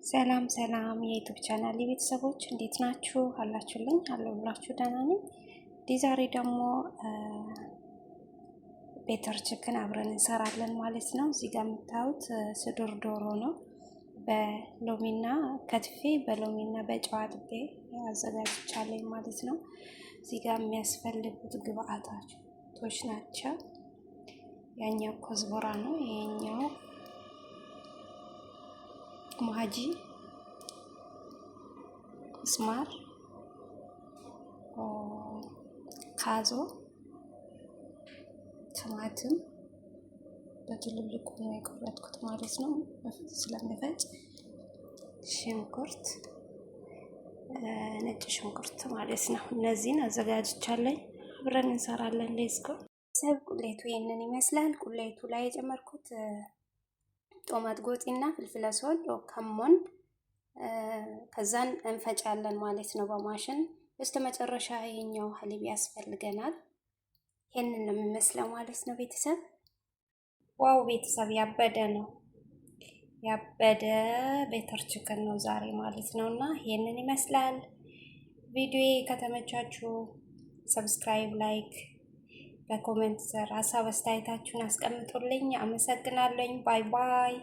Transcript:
ሰላም ሰላም የዩቲዩብ ቻናል ቤተሰቦች እንዴት ናችሁ? አላችሁልኝ? አለሁላችሁ ደህና ነኝ። ዛሬ ደግሞ ቤተር ችክን አብረን እንሰራለን ማለት ነው። እዚህ ጋር የምታዩት ስድር ዶሮ ነው። በሎሚና ከትፌ በሎሚና በጨው አጥቤ አዘጋጅቻለሁ ማለት ነው። እዚህ ጋር የሚያስፈልጉት ግብአቶች ናቸው። ያኛው ኮዝቦራ ነው። ይሄኛው ማጂ ስማር ካዞ ቲማቲም በትልልቁ ነው የቆረጥኩት ማለት ነው። ስለሚፈጭ ሽንኩርት፣ ነጭ ሽንኩርት ማለት ነው። እነዚህን አዘጋጅቻለሁ። አብረን እንሰራለን። ሌስኮ ሰብ ቁሌቱ ይሄንን ይመስላል። ቁሌቱ ላይ የጨመርኩት ጦማት ጎጢና ፍልፍል አስወድ ከሞን ከዛን እንፈጫለን ማለት ነው በማሽን። በስተመጨረሻ ይሄኛው ሀሊብ ያስፈልገናል። ይሄንን ነው የሚመስለው ማለት ነው ቤተሰብ። ዋው ቤተሰብ ያበደ ነው፣ ያበደ ቤተር ችክን ነው ዛሬ ማለት ነውና ይሄንን ይመስላል። ቪዲዮ ከተመቻችሁ ሰብስክራይብ፣ ላይክ፣ በኮሜንት ስር ሀሳብ አስተያየታችሁን አስቀምጡልኝ። አመሰግናለሁ። ባይ ባይ።